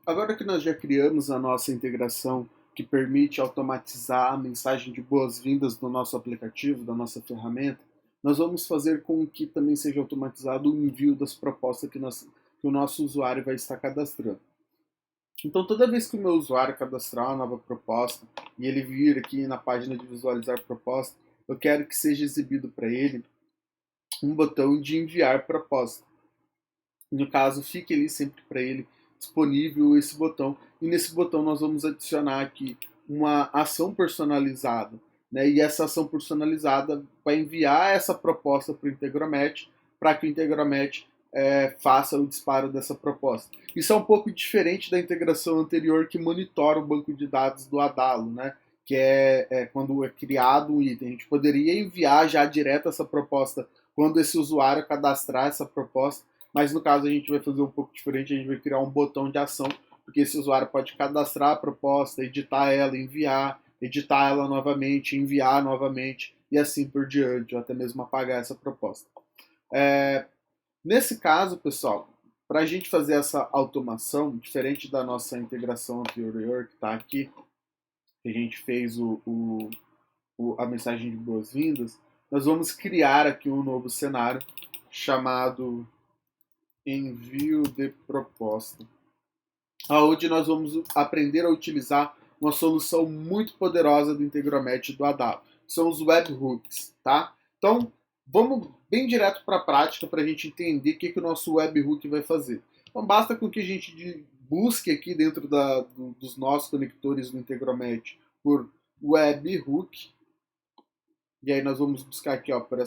Agora que nós já criamos a nossa integração que permite automatizar a mensagem de boas-vindas do nosso aplicativo, da nossa ferramenta, nós vamos fazer com que também seja automatizado o envio das propostas que o nosso usuário vai estar cadastrando. Então, toda vez que o meu usuário cadastrar uma nova proposta e ele vir aqui na página de visualizar proposta, eu quero que seja exibido para ele um botão de enviar proposta. No caso, fique ali sempre para ele disponível esse botão. E nesse botão nós vamos adicionar aqui uma ação personalizada. Né? E essa ação personalizada vai enviar essa proposta para o Integromat para que o Integromat faça o disparo dessa proposta. Isso é um pouco diferente da integração anterior que monitora o banco de dados do Adalo, né? Que é quando é criado um item. A gente poderia enviar já direto essa proposta quando esse usuário cadastrar essa proposta, mas no caso a gente vai fazer um pouco diferente, a gente vai criar um botão de ação, porque esse usuário pode cadastrar a proposta, editar ela, enviar, editar ela novamente, enviar novamente e assim por diante, ou até mesmo apagar essa proposta. Nesse caso, pessoal, para a gente fazer essa automação, diferente da nossa integração anterior que está aqui, que a gente fez a mensagem de boas-vindas, nós vamos criar aqui um novo cenário chamado envio de proposta, onde nós vamos aprender a utilizar uma solução muito poderosa do Integromat do Adalo. São os webhooks, tá? Então, vamos bem direto para a prática para a gente entender o que o nosso webhook vai fazer. Então, basta com que a gente busque aqui dentro dos nossos conectores do Integromat por webhook. E aí nós vamos buscar aqui, ó, por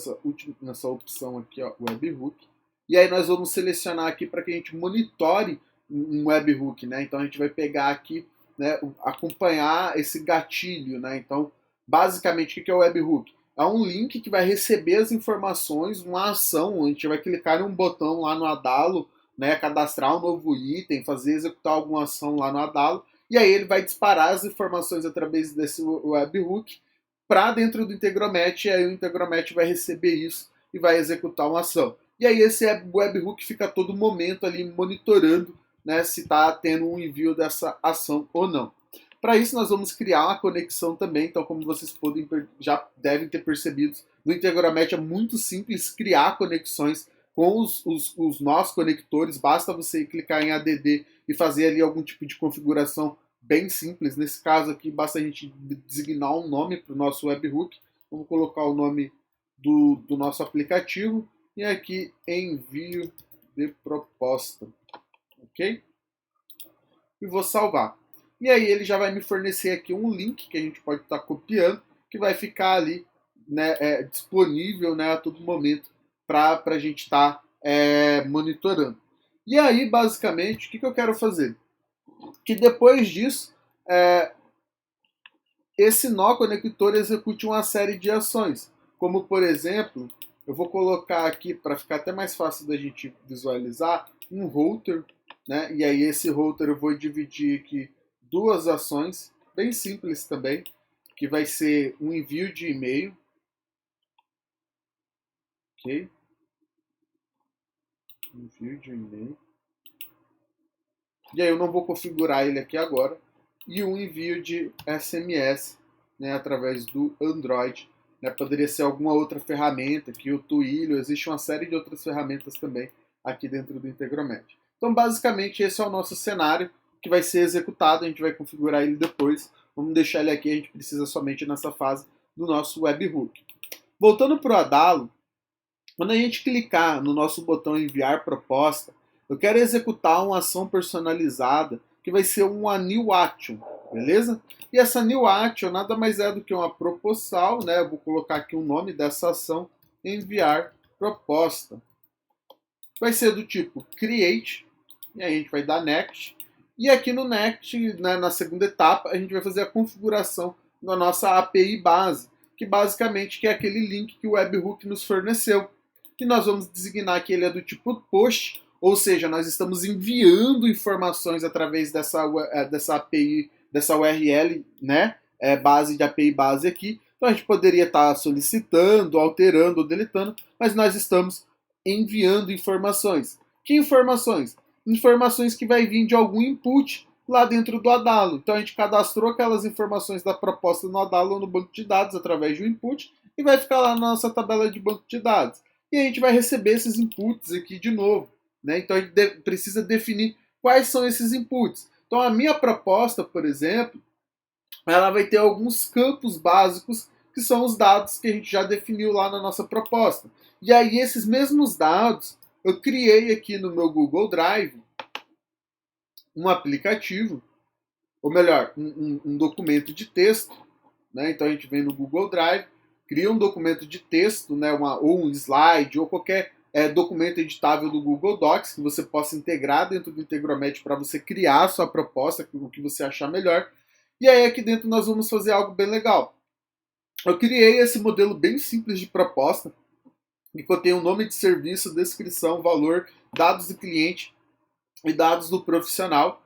nessa opção aqui, ó, webhook. E aí nós vamos selecionar aqui para que a gente monitore um webhook, né? Então a gente vai pegar aqui, né, acompanhar esse gatilho, né? Então, basicamente, o que é o webhook? É um link que vai receber as informações, uma ação, a gente vai clicar em um botão lá no Adalo, né, cadastrar um novo item, fazer executar alguma ação lá no Adalo, e aí ele vai disparar as informações através desse webhook para dentro do Integromat, e aí o Integromat vai receber isso e vai executar uma ação. E aí esse webhook fica a todo momento ali monitorando, né, se está tendo um envio dessa ação ou não. Para isso nós vamos criar uma conexão também, então como vocês já devem ter percebido, no Integromat é muito simples criar conexões com os nossos conectores, basta você clicar em ADD e fazer ali algum tipo de configuração bem simples. Nesse caso aqui, basta a gente designar um nome para o nosso webhook. Vamos colocar o nome do nosso aplicativo e aqui envio de proposta, ok? E vou salvar. E aí ele já vai me fornecer aqui um link que a gente pode estar copiando, que vai ficar ali, né, disponível, né, a todo momento para a gente estar monitorando. E aí, basicamente, o que eu quero fazer? Que depois disso, esse nó conector execute uma série de ações, como por exemplo, eu vou colocar aqui para ficar até mais fácil da gente visualizar, um router, né? E aí esse router eu vou dividir aqui duas ações, bem simples também, que vai ser um envio de e-mail, ok? Envio de e-mail. E aí eu não vou configurar ele aqui agora. E um envio de SMS, né, através do Android. Né, poderia ser alguma outra ferramenta, aqui o Twilio, existe uma série de outras ferramentas também aqui dentro do Integromat. Então, basicamente, esse é o nosso cenário que vai ser executado, a gente vai configurar ele depois. Vamos deixar ele aqui, a gente precisa somente nessa fase do nosso webhook. Voltando para o Adalo, quando a gente clicar no nosso botão enviar proposta, eu quero executar uma ação personalizada que vai ser uma new action, beleza? E essa new action nada mais é do que uma proposal, né? Eu vou colocar aqui o nome dessa ação, enviar proposta. Vai ser do tipo create, e aí a gente vai dar next. E aqui no next, né, na segunda etapa, a gente vai fazer a configuração da nossa API base, que basicamente é aquele link que o webhook nos forneceu. E nós vamos designar que ele é do tipo post, ou seja, nós estamos enviando informações através dessa API, dessa URL, né, base de API base aqui. Então a gente poderia estar solicitando, alterando ou deletando, mas nós estamos enviando informações. Que informações? informações que vai vir de algum input lá dentro do Adalo. Então a gente cadastrou aquelas informações da proposta no Adalo ou no banco de dados através de um input e vai ficar lá na nossa tabela de banco de dados. E a gente vai receber esses inputs aqui de novo. Né? Então a gente precisa definir quais são esses inputs. Então a minha proposta, por exemplo, ela vai ter alguns campos básicos que são os dados que a gente já definiu lá na nossa proposta. E aí esses mesmos dados eu criei aqui no meu Google Drive um aplicativo, ou melhor, um documento de texto. Né? Então a gente vem no Google Drive, cria um documento de texto, né? Ou um slide, ou qualquer documento editável do Google Docs que você possa integrar dentro do Integromat para você criar a sua proposta, o que você achar melhor. E aí aqui dentro nós vamos fazer algo bem legal. Eu criei esse modelo bem simples de proposta, que contém o nome de serviço, descrição, valor, dados do cliente e dados do profissional.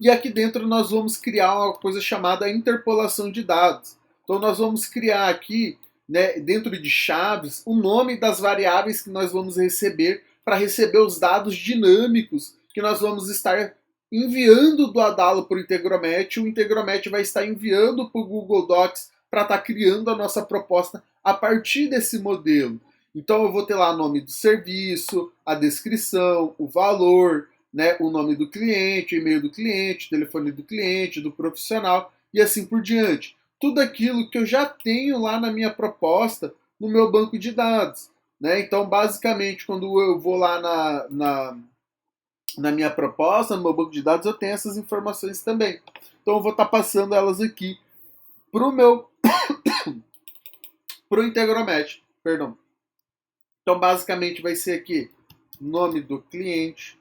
E aqui dentro nós vamos criar uma coisa chamada interpolação de dados. Então nós vamos criar aqui, né, dentro de chaves, o nome das variáveis que nós vamos receber para receber os dados dinâmicos que nós vamos estar enviando do Adalo para o Integromat. O Integromat vai estar enviando para o Google Docs para estar criando a nossa proposta a partir desse modelo. Então eu vou ter lá o nome do serviço, a descrição, o valor, né, o nome do cliente, o e-mail do cliente, o telefone do cliente, do profissional e assim por diante. Tudo aquilo que eu já tenho lá na minha proposta, no meu banco de dados. Né? Então, basicamente, quando eu vou lá na minha proposta, no meu banco de dados, eu tenho essas informações também. Então, eu vou estar passando elas aqui para o meu pro Integromat, perdão. Então, basicamente, vai ser aqui nome do cliente.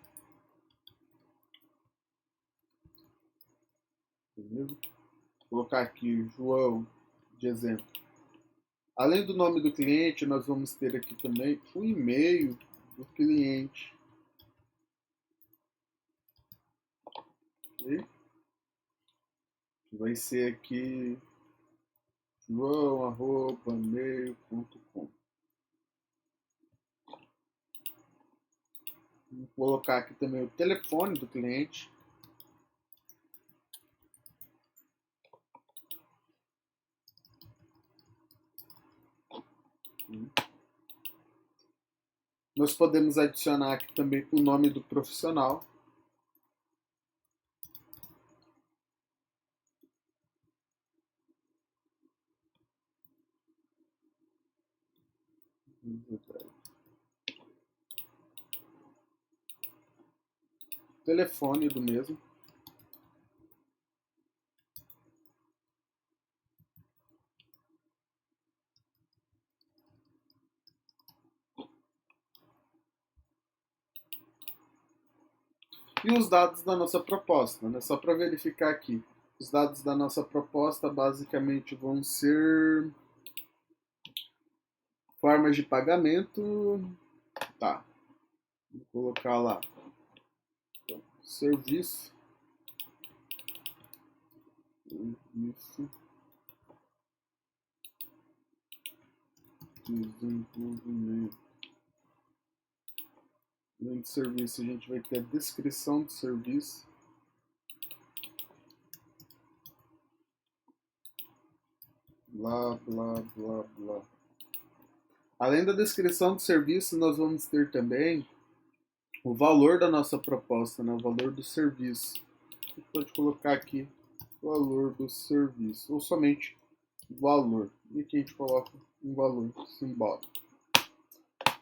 Beleza? Vou colocar aqui João de exemplo. Além do nome do cliente, nós vamos ter aqui também o e-mail do cliente. Okay? Vai ser aqui joão@mail.com. Vou colocar aqui também o telefone do cliente. Nós podemos adicionar aqui também o nome do profissional. Telefone do mesmo. E os dados da nossa proposta, né? Só para verificar aqui. Os dados da nossa proposta basicamente vão ser formas de pagamento. Tá. Vou colocar lá. Então, serviço. Serviço. Desenvolvimento. Além de serviço, a gente vai ter a descrição do serviço. Blá, blá, blá, blá. Além da descrição do serviço, nós vamos ter também o valor da nossa proposta, né? O valor do serviço. A gente pode colocar aqui o valor do serviço, ou somente valor. E aqui a gente coloca um valor simbólico.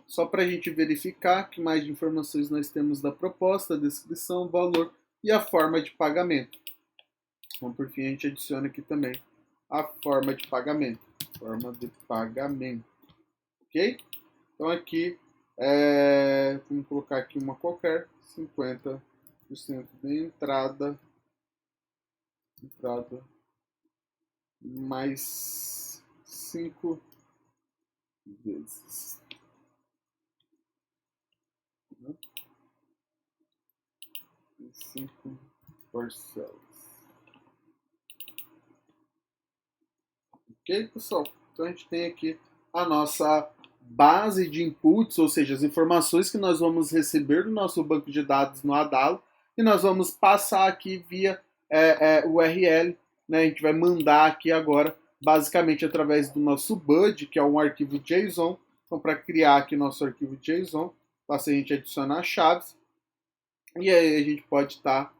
Só para a gente verificar que mais informações nós temos da proposta, descrição, valor e a forma de pagamento. Então, por fim, a gente adiciona aqui também a forma de pagamento. Forma de pagamento. Ok? Então aqui, vamos colocar aqui uma qualquer, 50% de entrada mais 5 vezes. 5 parcelas. Ok, pessoal? Então a gente tem aqui a nossa base de inputs, ou seja, as informações que nós vamos receber do nosso banco de dados no Adalo, e nós vamos passar aqui via URL, né? A gente vai mandar aqui agora, basicamente através do nosso BUD, que é um arquivo JSON. Então, para criar aqui nosso arquivo JSON, basta a gente adicionar chaves, e aí a gente pode estar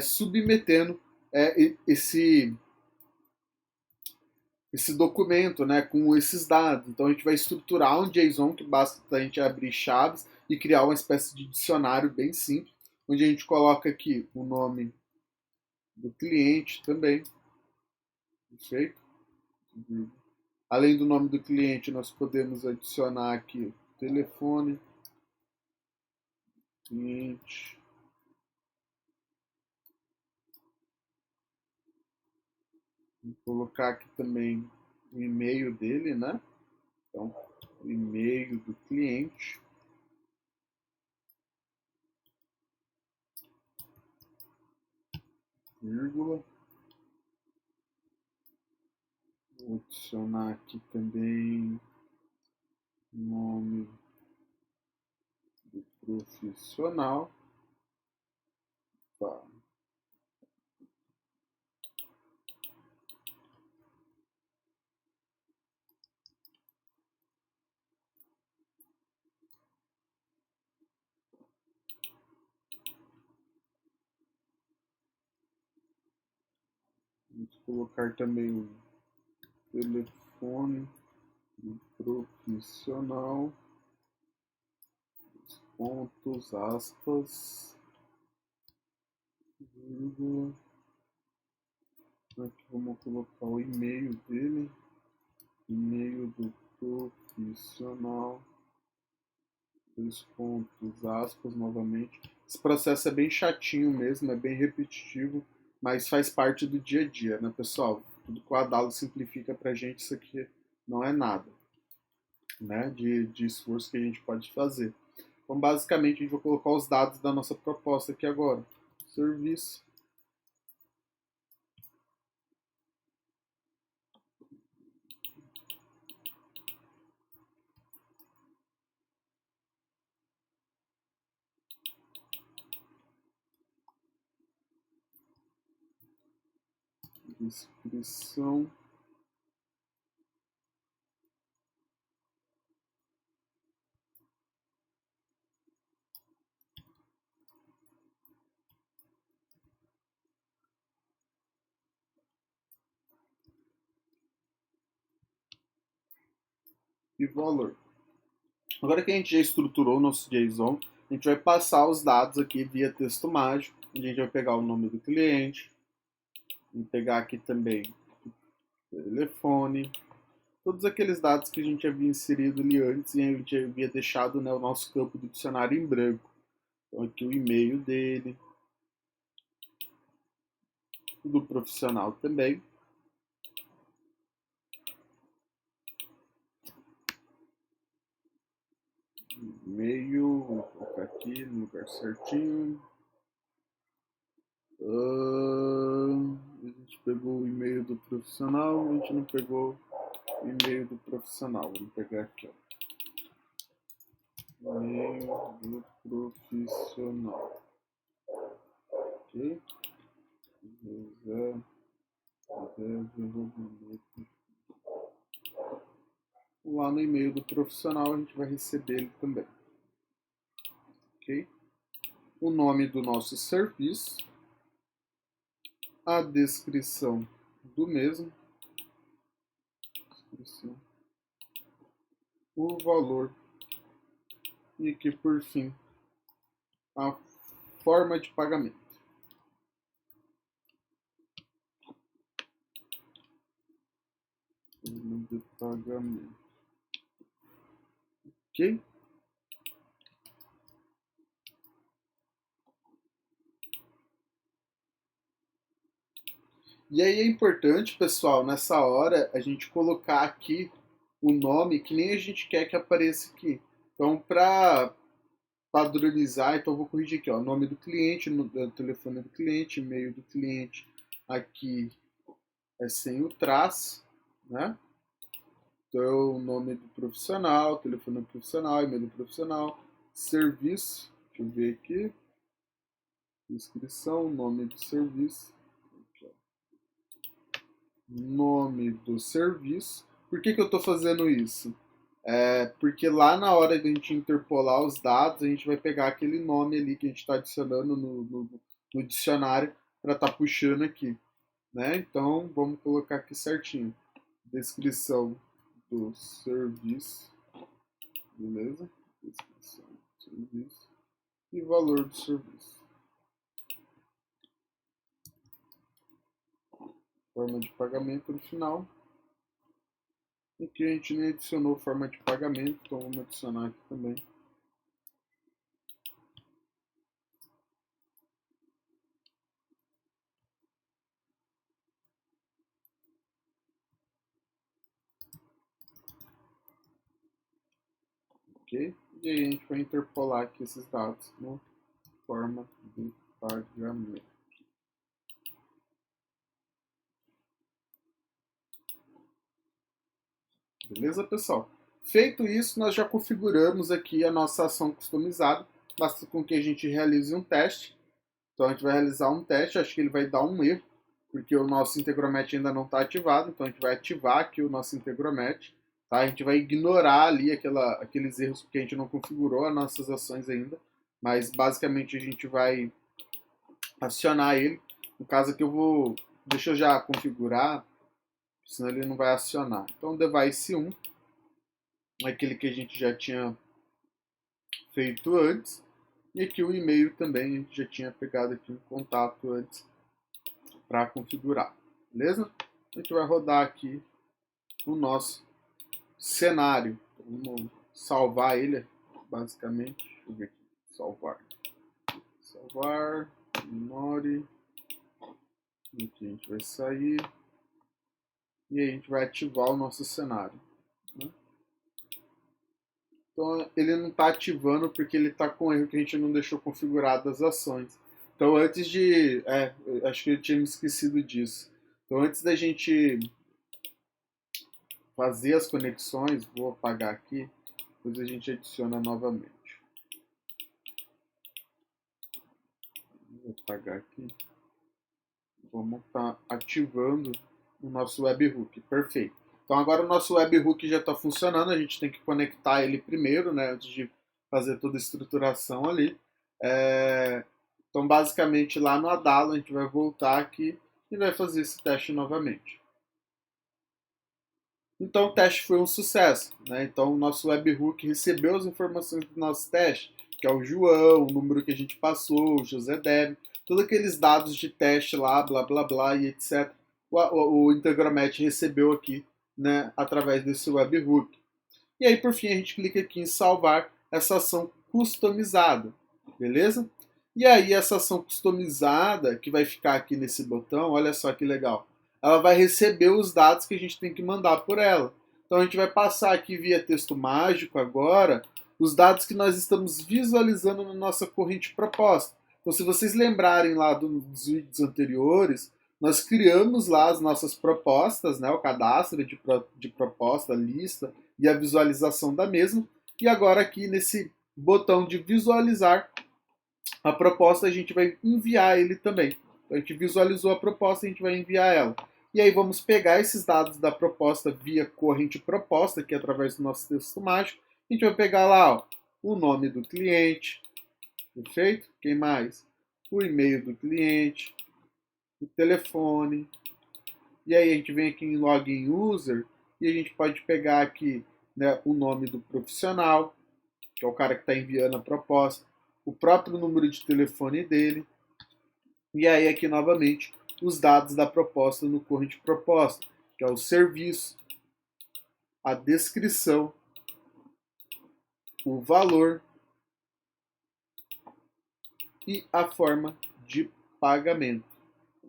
submetendo esse documento, né, com esses dados. Então a gente vai estruturar um JSON que basta a gente abrir chaves e criar uma espécie de dicionário bem simples, onde a gente coloca aqui o nome do cliente também, perfeito? Além do nome do cliente, nós podemos adicionar aqui o telefone, cliente, vou colocar aqui também o e-mail dele, né? Então, o e-mail do cliente, vírgula. Vou adicionar aqui também nome do profissional. Tá. Vamos colocar também o telefone do profissional, pontos, aspas, vírgula. Aqui vamos colocar o e-mail dele, e-mail do profissional, dois pontos, aspas, novamente. Esse processo é bem chatinho mesmo, é bem repetitivo, mas faz parte do dia a dia, né, pessoal? Tudo que o Adalo simplifica pra gente, isso aqui não é nada, né, de esforço que a gente pode fazer. Então, basicamente, a gente vai colocar os dados da nossa proposta aqui agora. Serviço. Descrição. E valor. Agora que a gente já estruturou o nosso JSON, a gente vai passar os dados aqui via texto mágico. A gente vai pegar o nome do cliente, vou pegar aqui também o telefone, todos aqueles dados que a gente havia inserido ali antes e a gente havia deixado, né, o nosso campo do dicionário em branco. Então aqui o e-mail dele, do profissional também. E-mail, vou colocar aqui no lugar certinho. A gente pegou o e-mail do profissional, a gente não pegou o e-mail do profissional. Vamos pegar aqui, ó. E-mail do profissional. Ok? José, lá no e-mail do profissional a gente vai receber ele também. Ok? O nome do nosso serviço, a descrição do mesmo, o valor e aqui por fim a forma de pagamento. Forma de pagamento. Ok? E aí é importante, pessoal, nessa hora a gente colocar aqui o nome que nem a gente quer que apareça aqui. Então, para padronizar, então eu vou corrigir aqui, ó, nome do cliente, telefone do cliente, e-mail do cliente, aqui é sem o traço, né? Então, nome do profissional, telefone do profissional, e-mail do profissional, serviço, deixa eu ver aqui, inscrição, nome do serviço, nome do serviço. Por que eu estou fazendo isso? Porque lá na hora de a gente interpolar os dados, a gente vai pegar aquele nome ali que a gente está adicionando no dicionário para estar puxando aqui. Né? Então, vamos colocar aqui certinho. Descrição do serviço, beleza? Descrição do serviço e valor do serviço. Forma de pagamento no final. Aqui a gente nem adicionou forma de pagamento, então vamos adicionar aqui também. Ok? E aí a gente vai interpolar aqui esses dados no forma de pagamento. Beleza, pessoal? Feito isso, nós já configuramos aqui a nossa ação customizada. Basta com que a gente realize um teste. Então a gente vai realizar um teste, acho que ele vai dar um erro, porque o nosso Integromat ainda não está ativado. Então a gente vai ativar aqui o nosso Integromat. Tá? A gente vai ignorar ali aqueles erros que a gente não configurou as nossas ações ainda. Mas basicamente a gente vai acionar ele. No caso aqui deixa eu já configurar, senão ele não vai acionar. Então device 1, aquele que a gente já tinha feito antes. E aqui o e-mail também, a gente já tinha pegado aqui um contato antes para configurar, beleza? A gente vai rodar aqui o nosso cenário. Vamos salvar ele, basicamente. Deixa eu ver aqui. Salvar, ignore. Aqui a gente vai sair. E aí a gente vai ativar o nosso cenário. Né? Então ele não está ativando porque ele está com erro que a gente não deixou configuradas as ações. Então antes de... acho que eu tinha me esquecido disso. Então antes da gente fazer as conexões, vou apagar aqui, depois a gente adiciona novamente. Vou apagar aqui. Vamos estar ativando o nosso webhook. Perfeito. Então agora o nosso webhook já está funcionando, a gente tem que conectar ele primeiro, né, antes de fazer toda a estruturação ali. Então basicamente lá no Adalo a gente vai voltar aqui e vai fazer esse teste novamente. Então o teste foi um sucesso, né? Então o nosso webhook recebeu as informações do nosso teste, que é o João, o número que a gente passou, o José Deb, todos aqueles dados de teste lá, blá blá blá e etc. O Integromat recebeu aqui, né, através desse webhook. E aí por fim a gente clica aqui em salvar essa ação customizada, beleza? E aí essa ação customizada que vai ficar aqui nesse botão, olha só que legal. Ela vai receber os dados que a gente tem que mandar por ela. Então a gente vai passar aqui via texto mágico agora os dados que nós estamos visualizando na nossa corrente proposta. Então se vocês lembrarem lá dos vídeos anteriores, nós criamos lá as nossas propostas, né, o cadastro de proposta, lista e a visualização da mesma. E agora aqui nesse botão de visualizar a proposta, a gente vai enviar ele também. Então, a gente visualizou a proposta, a gente vai enviar ela. E aí vamos pegar esses dados da proposta via corrente proposta, que é através do nosso texto mágico. A gente vai pegar lá, ó, o nome do cliente, perfeito? Quem mais? O e-mail do cliente, o telefone. E aí a gente vem aqui em Login User e a gente pode pegar aqui, né, o nome do profissional, que é o cara que está enviando a proposta, o próprio número de telefone dele, e aí aqui novamente os dados da proposta no corrente proposta, que é o serviço, a descrição, o valor e a forma de pagamento.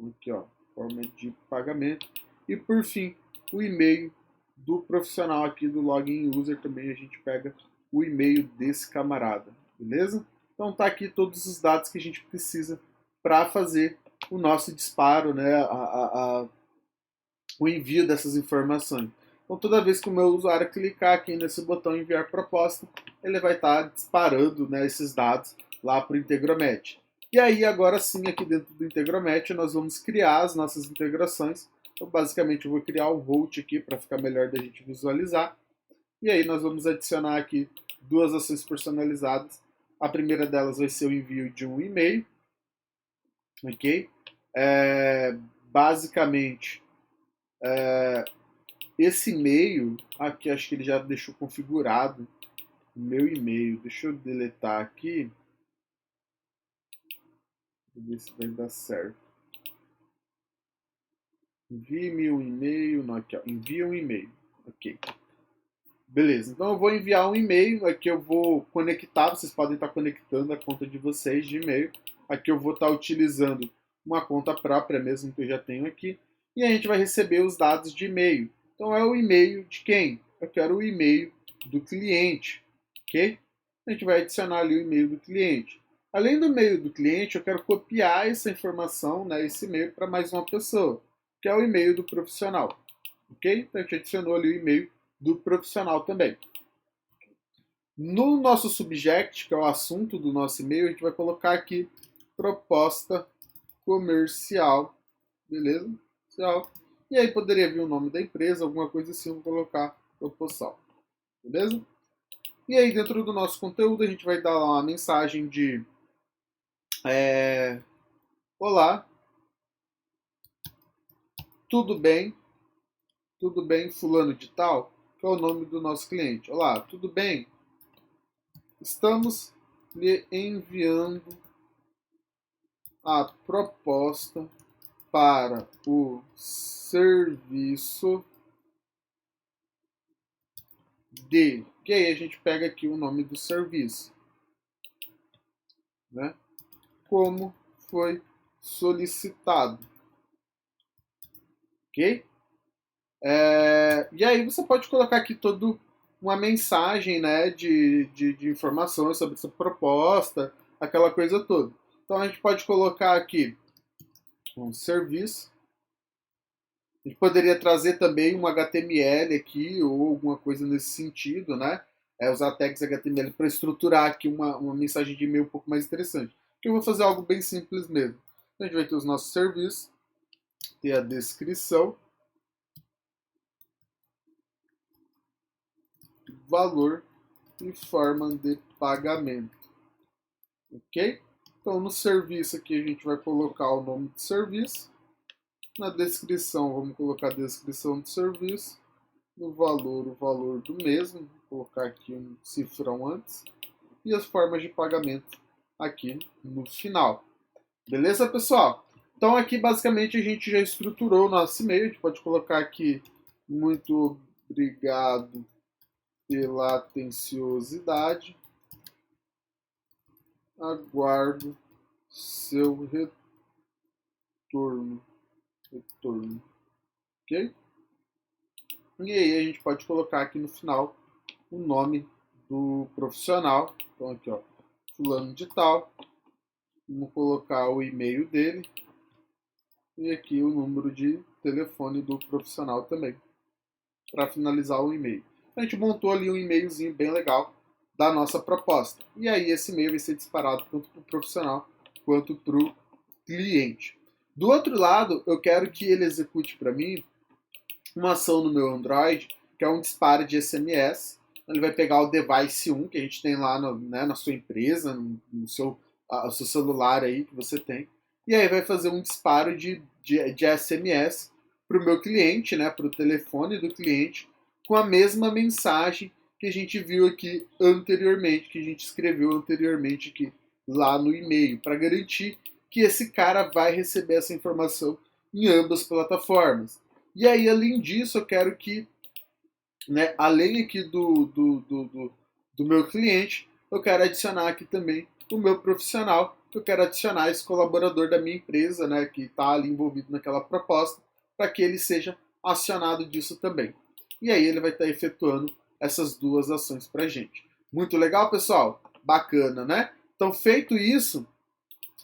Aqui, ó, forma de pagamento. E por fim, o e-mail do profissional aqui do Login User, também a gente pega o e-mail desse camarada, beleza? Então tá aqui todos os dados que a gente precisa para fazer o nosso disparo, né, o envio dessas informações. Então toda vez que o meu usuário clicar aqui nesse botão enviar proposta, ele vai estar disparando, né, esses dados lá para o Integromat. E aí agora sim, aqui dentro do Integromat, nós vamos criar as nossas integrações. Então basicamente eu vou criar um Volt aqui para ficar melhor da gente visualizar. E aí nós vamos adicionar aqui duas ações personalizadas. A primeira delas vai ser o envio de um e-mail, ok? Basicamente, esse e-mail, aqui acho que ele já deixou configurado o meu e-mail. Deixa eu deletar aqui, para ver se vai dar certo. Envie-me um e-mail, não, aqui, ó, envia um e-mail, ok. Beleza, então eu vou enviar um e-mail, aqui eu vou conectar, vocês podem estar conectando a conta de vocês de e-mail. Aqui eu vou estar utilizando uma conta própria mesmo que eu já tenho aqui. E a gente vai receber os dados de e-mail. Então é o e-mail de quem? Eu quero o e-mail do cliente, ok? A gente vai adicionar ali o e-mail do cliente. Além do e-mail do cliente, eu quero copiar essa informação, né, esse e-mail para mais uma pessoa, que é o e-mail do profissional, ok? Então a gente adicionou ali o e-mail do profissional também. No nosso subject, que é o assunto do nosso e-mail, a gente vai colocar aqui proposta comercial, beleza? E aí poderia vir o nome da empresa, alguma coisa assim, eu vou colocar proposal, beleza? E aí dentro do nosso conteúdo a gente vai dar lá uma mensagem de olá, tudo bem? Tudo bem, fulano de tal? Que é o nome do nosso cliente. Olá, tudo bem? Estamos lhe enviando a proposta para o serviço de... Que aí a gente pega aqui o nome do serviço, né? Como foi solicitado, ok? E aí você pode colocar aqui toda uma mensagem, né, de informações sobre essa proposta, aquela coisa toda. Então a gente pode colocar aqui um serviço. A gente poderia trazer também um HTML aqui ou alguma coisa nesse sentido, né? Usar tags HTML para estruturar aqui uma mensagem de e-mail um pouco mais interessante. Aqui eu vou fazer algo bem simples mesmo. Então, a gente vai ter os nossos serviços, ter a descrição, valor e forma de pagamento. Ok? Então, no serviço aqui a gente vai colocar o nome do serviço. Na descrição, vamos colocar a descrição do serviço. No valor, o valor do mesmo. Vou colocar aqui um cifrão antes. E as formas de pagamento aqui no final. Beleza, pessoal? Então, aqui basicamente a gente já estruturou o nosso e-mail. A gente pode colocar aqui muito obrigado pela atenciosidade. Aguardo seu retorno. Ok? E aí a gente pode colocar aqui no final o nome do profissional. Então aqui, ó, fulano de tal. Vamos colocar o e-mail dele. E aqui o número de telefone do profissional também, para finalizar o e-mail. A gente montou ali um e-mailzinho bem legal da nossa proposta. E aí esse e-mail vai ser disparado tanto para o profissional quanto para o cliente. Do outro lado, eu quero que ele execute para mim uma ação no meu Android, que é um disparo de SMS. Ele vai pegar o device 1 que a gente tem lá no, né, na sua empresa, no seu celular aí que você tem, e aí vai fazer um disparo de SMS para o meu cliente, né, para o telefone do cliente, com a mesma mensagem que a gente viu aqui anteriormente, que a gente escreveu anteriormente aqui lá no e-mail, para garantir que esse cara vai receber essa informação em ambas plataformas. E aí, além disso, eu quero que, né, além aqui do meu cliente, eu quero adicionar aqui também o meu profissional, eu quero adicionar esse colaborador da minha empresa, né, que está ali envolvido naquela proposta, para que ele seja acionado disso também. E aí ele vai estar efetuando essas duas ações para a gente. Muito legal, pessoal? Bacana, né? Então, feito isso,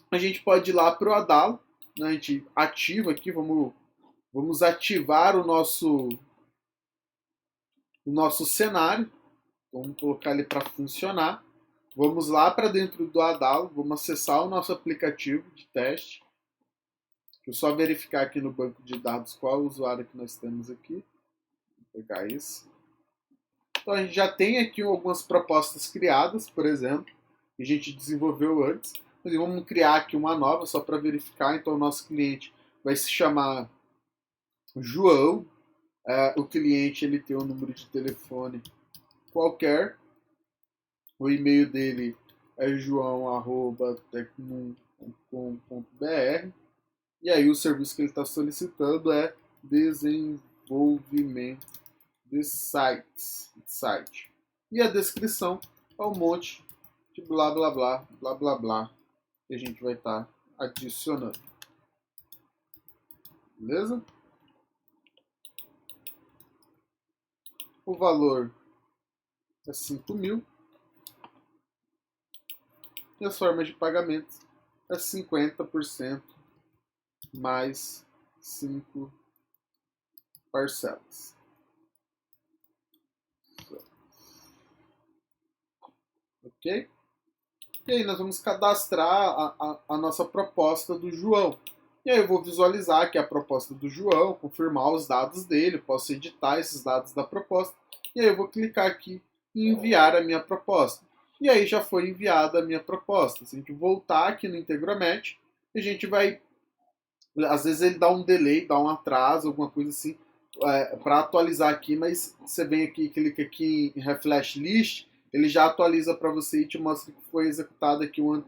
a gente pode ir lá para o Adalo, né, a gente ativa aqui, vamos ativar o nosso o nosso cenário. Vamos colocar ele para funcionar. Vamos lá para dentro do Adalo, vamos acessar o nosso aplicativo de teste. Deixa eu só verificar aqui no banco de dados qual usuário que nós temos aqui. Vou pegar esse. Então a gente já tem aqui algumas propostas criadas, por exemplo, que a gente desenvolveu antes. Mas vamos criar aqui uma nova só para verificar. Então o nosso cliente vai se chamar João. O cliente ele tem um número de telefone qualquer. O e-mail dele é joão@tecnum.com.br. E aí o serviço que ele está solicitando é desenvolvimento de site. E a descrição é um monte de blá blá blá, blá blá blá, que a gente vai estar adicionando. Beleza? O valor é 5.000. E as formas de pagamento é 50% mais 5 parcelas. Ok? E aí nós vamos cadastrar a nossa proposta do João. E aí eu vou visualizar aqui a proposta do João, confirmar os dados dele, posso editar esses dados da proposta. E aí eu vou clicar aqui em enviar a minha proposta. E aí já foi enviada a minha proposta. Se a gente voltar aqui no Integromat, a gente vai... Às vezes ele dá um delay, dá um atraso, alguma coisa assim, para atualizar aqui, mas você vem aqui, clica aqui em Refresh List, ele já atualiza para você e te mostra que foi executada aqui uma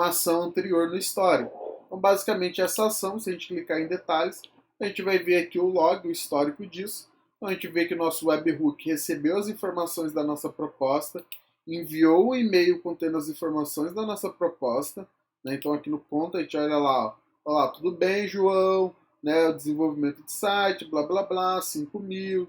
ação anterior no histórico. Então, basicamente, essa ação, se a gente clicar em detalhes, a gente vai ver aqui o log, o histórico disso. Então, a gente vê que o nosso webhook recebeu as informações da nossa proposta, enviou o e-mail contendo as informações da nossa proposta. Né? Então, aqui no ponto, a gente olha lá, ó, tudo bem, João, né, o desenvolvimento de site, blá, blá, blá, 5.000,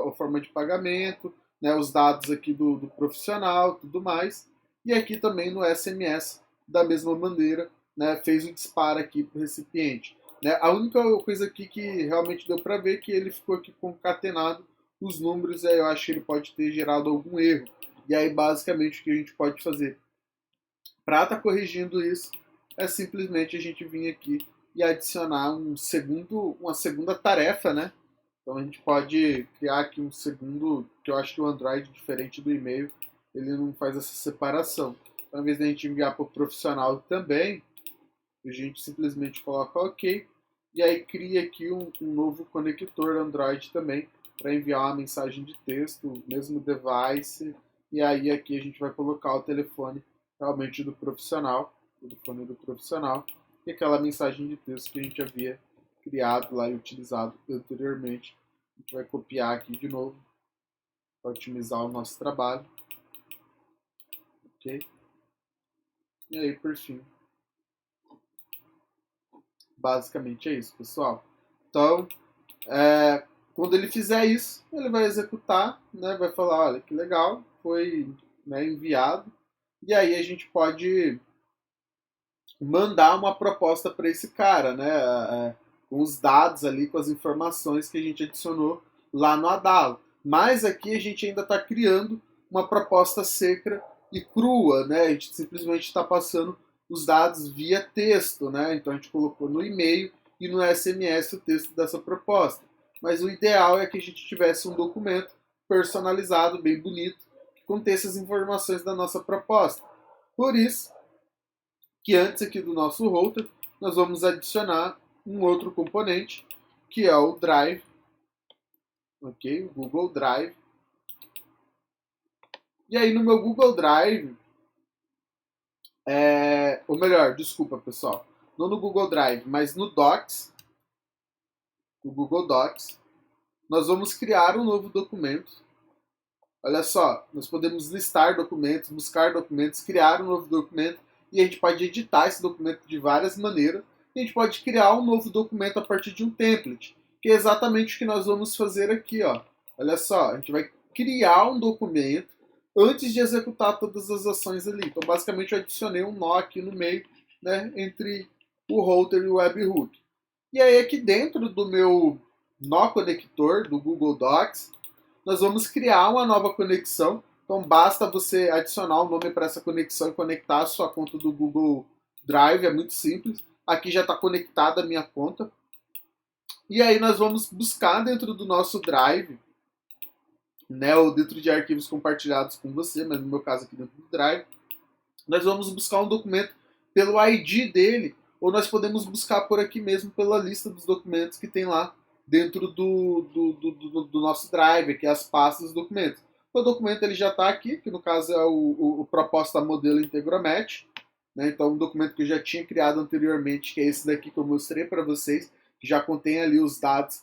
a forma de pagamento, né, os dados aqui do profissional, tudo mais. E aqui também no SMS, da mesma maneira, né, fez o disparo aqui para o recipiente. Né? A única coisa aqui que realmente deu para ver é que ele ficou aqui concatenado os números, aí eu acho que ele pode ter gerado algum erro. E aí, basicamente, o que a gente pode fazer para estar corrigindo isso é simplesmente a gente vir aqui e adicionar uma segunda tarefa, né? Então a gente pode criar aqui um segundo, que eu acho que o Android, diferente do e-mail, ele não faz essa separação. Então, ao invés de a gente enviar para o profissional também, a gente simplesmente coloca OK, e aí cria aqui um novo conector Android também, para enviar uma mensagem de texto, mesmo device, e aí aqui a gente vai colocar o telefone realmente do profissional, o telefone do profissional, e aquela mensagem de texto que a gente havia criado lá e utilizado anteriormente. A gente vai copiar aqui de novo para otimizar o nosso trabalho. Ok? E aí, por fim, basicamente é isso, pessoal. Então, quando ele fizer isso, ele vai executar, né, vai falar, olha que legal, foi, né, enviado. E aí a gente pode mandar uma proposta para esse cara, né, com os dados ali, com as informações que a gente adicionou lá no Adalo. Mas aqui a gente ainda está criando uma proposta seca e crua, né? A gente simplesmente está passando os dados via texto, né? Então a gente colocou no e-mail e no SMS o texto dessa proposta. Mas o ideal é que a gente tivesse um documento personalizado, bem bonito, que contesse as informações da nossa proposta. Por isso que antes aqui do nosso router, nós vamos adicionar um outro componente, que é o Drive, ok? O Google Drive. E aí no meu Google Drive, ou melhor, desculpa pessoal, não no Google Drive, mas no Docs, no Google Docs, nós vamos criar um novo documento. Olha só, nós podemos listar documentos, buscar documentos, criar um novo documento, e a gente pode editar esse documento de várias maneiras. E a gente pode criar um novo documento a partir de um template, que é exatamente o que nós vamos fazer aqui. Ó. Olha só, a gente vai criar um documento antes de executar todas as ações ali. Então, basicamente, eu adicionei um nó aqui no meio, né, entre o router e o webhook. E aí, aqui dentro do meu nó conector do Google Docs, nós vamos criar uma nova conexão. Então basta você adicionar um nome para essa conexão e conectar a sua conta do Google Drive, é muito simples. Aqui já está conectada a minha conta. E aí nós vamos buscar dentro do nosso Drive, né, ou dentro de arquivos compartilhados com você, mas no meu caso aqui dentro do Drive, nós vamos buscar um documento pelo ID dele, ou nós podemos buscar por aqui mesmo pela lista dos documentos que tem lá dentro do nosso Drive, que é as pastas dos documentos. O documento ele já está aqui, que no caso é o proposta modelo Integromat, né? Então um documento que eu já tinha criado anteriormente, que é esse daqui que eu mostrei para vocês, que já contém ali os dados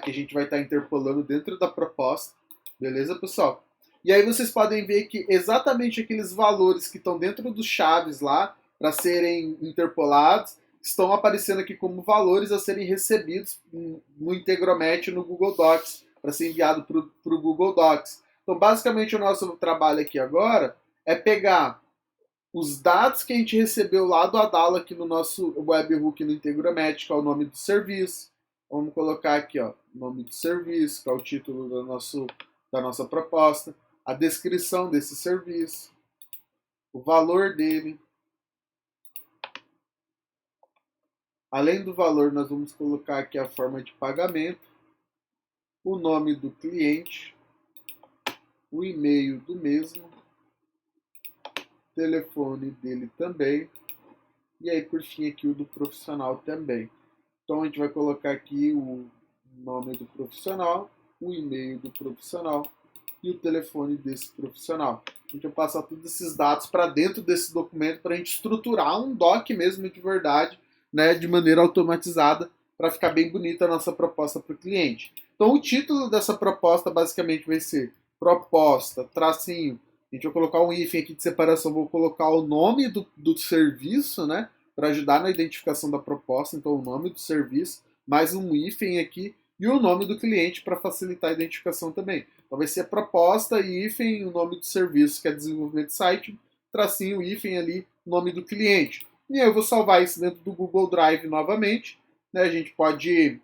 que a gente vai estar interpolando dentro da proposta. Beleza, pessoal? E aí vocês podem ver que exatamente aqueles valores que estão dentro dos chaves lá, para serem interpolados, estão aparecendo aqui como valores a serem recebidos no Integromat no Google Docs, para ser enviado para o Google Docs. Então, basicamente, o nosso trabalho aqui agora é pegar os dados que a gente recebeu lá do Adalo aqui no nosso webhook no Integromat, que é o nome do serviço. Vamos colocar aqui, ó, nome do serviço, que é o título da nossa proposta, a descrição desse serviço, o valor dele. Além do valor, nós vamos colocar aqui a forma de pagamento, o nome do cliente, o e-mail do mesmo, o telefone dele também, e aí por fim aqui o do profissional também. Então a gente vai colocar aqui o nome do profissional, o e-mail do profissional e o telefone desse profissional. A gente vai passar todos esses dados para dentro desse documento para a gente estruturar um doc mesmo de verdade, né, de maneira automatizada, para ficar bem bonita a nossa proposta para o cliente. Então o título dessa proposta basicamente vai ser proposta, tracinho, a gente vai colocar um hífen aqui de separação, vou colocar o nome do serviço, né, para ajudar na identificação da proposta, então o nome do serviço, mais um hífen aqui, e o nome do cliente para facilitar a identificação também. Então vai ser a proposta, hífen, o nome do serviço, que é desenvolvimento de site, tracinho, hífen ali, nome do cliente. E aí eu vou salvar isso dentro do Google Drive novamente, né? A gente pode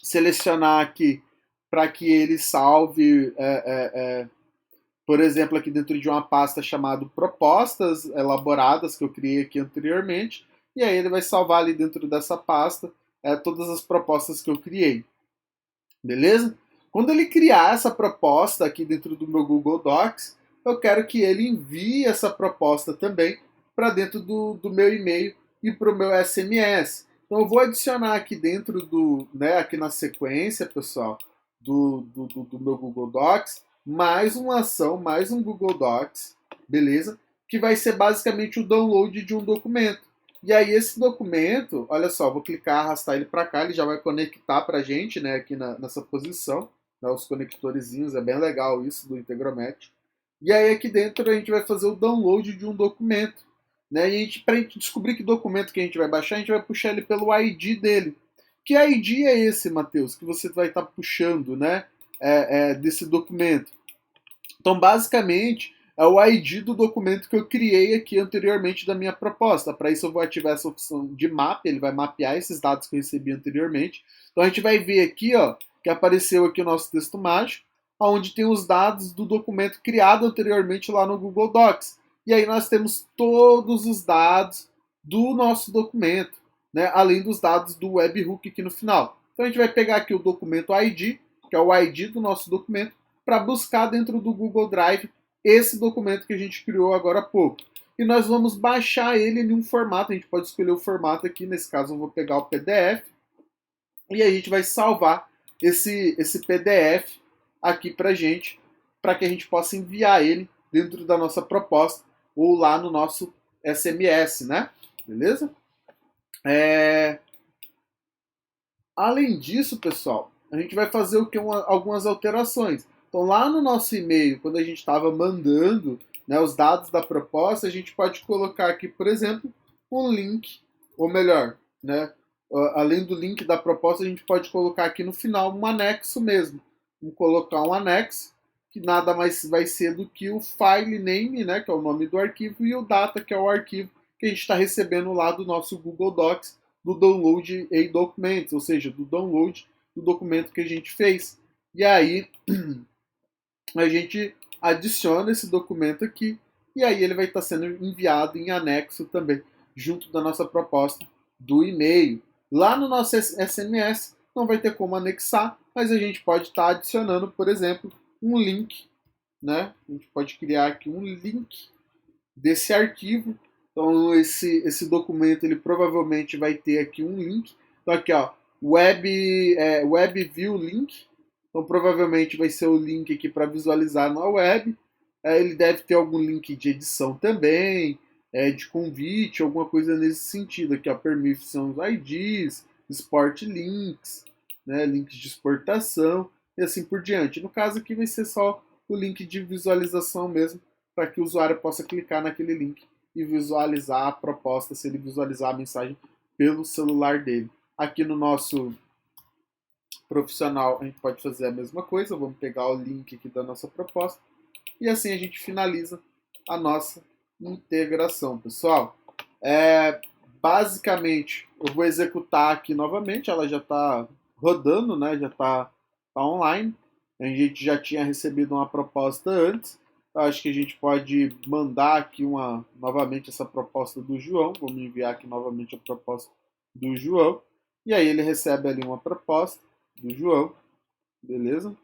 selecionar aqui para que ele salve, por exemplo, aqui dentro de uma pasta chamada propostas elaboradas, que eu criei aqui anteriormente, e aí ele vai salvar ali dentro dessa pasta todas as propostas que eu criei. Beleza? Quando ele criar essa proposta aqui dentro do meu Google Docs, eu quero que ele envie essa proposta também para dentro do meu e-mail e para o meu SMS. Então eu vou adicionar aqui dentro aqui na sequência, pessoal, do meu Google Docs, mais uma ação, mais um Google Docs, beleza? Que vai ser basicamente o download de um documento. E aí esse documento, olha só, vou clicar, arrastar ele para cá, ele já vai conectar para a gente, né, aqui nessa posição, né, os conectorzinhos, é bem legal isso do Integromat. E aí aqui dentro a gente vai fazer o download de um documento, né, e para a gente descobrir que documento que a gente vai baixar, a gente vai puxar ele pelo ID dele. Que ID é esse, Matheus, que você vai estar puxando, né, desse documento? Então, basicamente, é o ID do documento que eu criei aqui anteriormente da minha proposta. Para isso eu vou ativar essa opção de map, ele vai mapear esses dados que eu recebi anteriormente. Então a gente vai ver aqui, ó, que apareceu aqui o nosso texto mágico, onde tem os dados do documento criado anteriormente lá no Google Docs. E aí nós temos todos os dados do nosso documento, né, além dos dados do webhook aqui no final. Então a gente vai pegar aqui o documento ID, que é o ID do nosso documento, para buscar dentro do Google Drive esse documento que a gente criou agora há pouco. E nós vamos baixar ele em um formato, a gente pode escolher o formato aqui, nesse caso eu vou pegar o PDF, e a gente vai salvar esse PDF aqui para que a gente possa enviar ele dentro da nossa proposta, ou lá no nosso SMS, né? Beleza? Além disso, pessoal, a gente vai fazer algumas alterações. Então, lá no nosso e-mail, quando a gente estava mandando, né, os dados da proposta, a gente pode colocar aqui, por exemplo, um link, ou melhor, né, além do link da proposta, a gente pode colocar aqui no final um anexo mesmo. Vamos colocar um anexo, que nada mais vai ser do que o file name, né, que é o nome do arquivo, e o data, que é o arquivo que a gente está recebendo lá do nosso Google Docs, do download e documents, ou seja, do download do documento que a gente fez. E aí a gente adiciona esse documento aqui e aí ele vai estar sendo enviado em anexo também, junto da nossa proposta do e-mail. Lá no nosso SMS não vai ter como anexar, mas a gente pode estar adicionando, por exemplo, um link, né? A gente pode criar aqui um link desse arquivo. Então esse documento ele provavelmente vai ter aqui um link. Então aqui ó, web view link. Então provavelmente vai ser o link aqui para visualizar na web. Ele deve ter algum link de edição também, de convite, alguma coisa nesse sentido. Aqui ó, permissions IDs, export links, né, links de exportação e assim por diante. No caso aqui vai ser só o link de visualização mesmo, para que o usuário possa clicar naquele link e visualizar a proposta, se ele visualizar a mensagem pelo celular dele. Aqui no nosso profissional a gente pode fazer a mesma coisa, vamos pegar o link aqui da nossa proposta e assim a gente finaliza a nossa integração, pessoal. Basicamente, eu vou executar aqui novamente, ela já está rodando, né? Já está online. A gente já tinha recebido uma proposta antes. Eu acho que a gente pode mandar aqui novamente essa proposta do João. Vamos enviar aqui novamente a proposta do João. E aí ele recebe ali uma proposta do João. Beleza?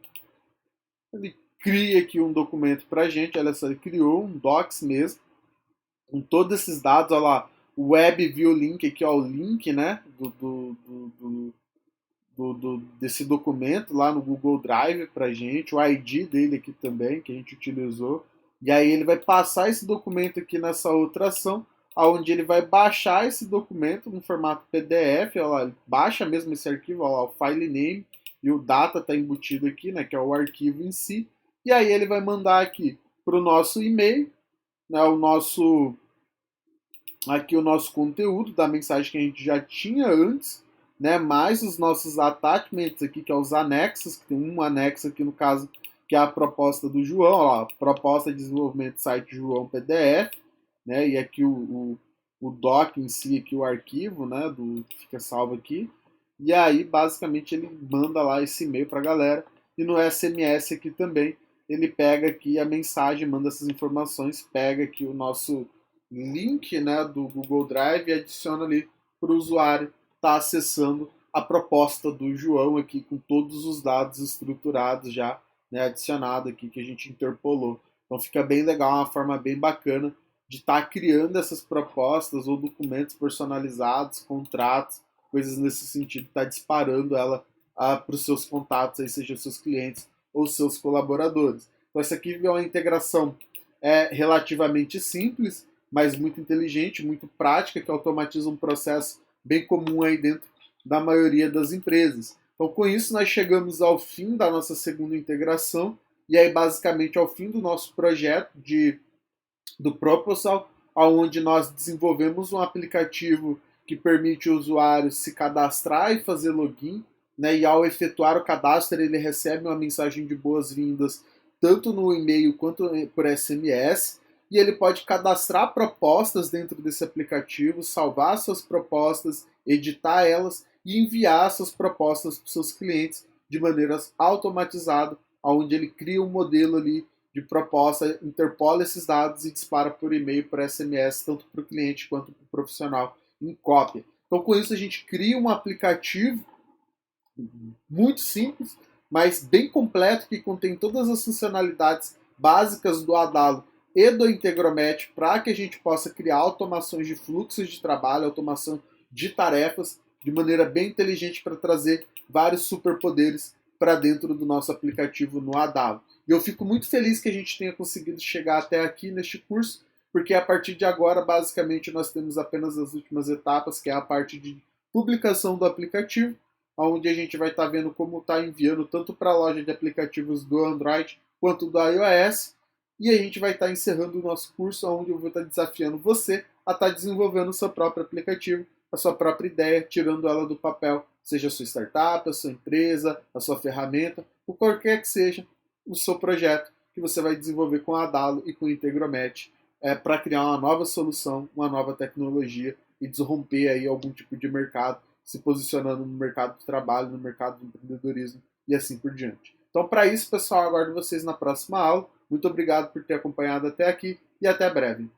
Ele cria aqui um documento para a gente. Olha só, ele criou um docs mesmo, com todos esses dados. Olha lá, o web view link aqui, ó, o link, né, desse documento lá no Google Drive para a gente, o ID dele aqui também, que a gente utilizou. E aí ele vai passar esse documento aqui nessa outra ação, onde ele vai baixar esse documento no formato PDF, ó lá, ele baixa mesmo esse arquivo, ó lá, o file name e o data está embutido aqui, né, que é o arquivo em si. E aí ele vai mandar aqui para o nosso e-mail, né, aqui o nosso conteúdo da mensagem que a gente já tinha antes, né? Mais os nossos attachments aqui, que é os anexos, que tem um anexo aqui no caso, que é a proposta do João, ó, proposta de desenvolvimento do site João PDF, né? E aqui o doc em si, aqui o arquivo, né? Fica salvo aqui. E aí, basicamente, ele manda lá esse e-mail para a galera. E no SMS aqui também, ele pega aqui a mensagem, manda essas informações, pega aqui o nosso link, né, do Google Drive e adiciona ali para o usuário estar acessando a proposta do João aqui com todos os dados estruturados já, né, adicionado aqui que a gente interpolou. Então fica bem legal, uma forma bem bacana de estar criando essas propostas ou documentos personalizados, contratos, coisas nesse sentido, estar disparando ela para os seus contatos, aí seja os seus clientes ou seus colaboradores. Então essa aqui é uma integração relativamente simples, mas muito inteligente, muito prática, que automatiza um processo bem comum aí dentro da maioria das empresas. Então, com isso, nós chegamos ao fim da nossa segunda integração e aí, basicamente, ao fim do nosso projeto do Proposal, onde nós desenvolvemos um aplicativo que permite o usuário se cadastrar e fazer login, né? E ao efetuar o cadastro, ele recebe uma mensagem de boas-vindas tanto no e-mail quanto por SMS, e ele pode cadastrar propostas dentro desse aplicativo, salvar suas propostas, editar elas e enviar suas propostas para os seus clientes de maneira automatizada, onde ele cria um modelo ali de proposta, interpola esses dados e dispara por e-mail, por SMS, tanto para o cliente quanto para o profissional em cópia. Então, com isso, a gente cria um aplicativo muito simples, mas bem completo, que contém todas as funcionalidades básicas do Adalo e do Integromat para que a gente possa criar automações de fluxos de trabalho, automação de tarefas de maneira bem inteligente para trazer vários superpoderes para dentro do nosso aplicativo no Adalo. E eu fico muito feliz que a gente tenha conseguido chegar até aqui neste curso, porque a partir de agora, basicamente, nós temos apenas as últimas etapas, que é a parte de publicação do aplicativo, onde a gente vai estar vendo como está enviando tanto para a loja de aplicativos do Android quanto do iOS. E a gente vai estar encerrando o nosso curso, onde eu vou estar desafiando você a estar desenvolvendo o seu próprio aplicativo, a sua própria ideia, tirando ela do papel, seja a sua startup, a sua empresa, a sua ferramenta, ou qualquer que seja o seu projeto que você vai desenvolver com a Adalo e com o Integromat para criar uma nova solução, uma nova tecnologia e desromper aí algum tipo de mercado, se posicionando no mercado de trabalho, no mercado do empreendedorismo e assim por diante. Então, para isso, pessoal, aguardo vocês na próxima aula. Muito obrigado por ter acompanhado até aqui e até breve.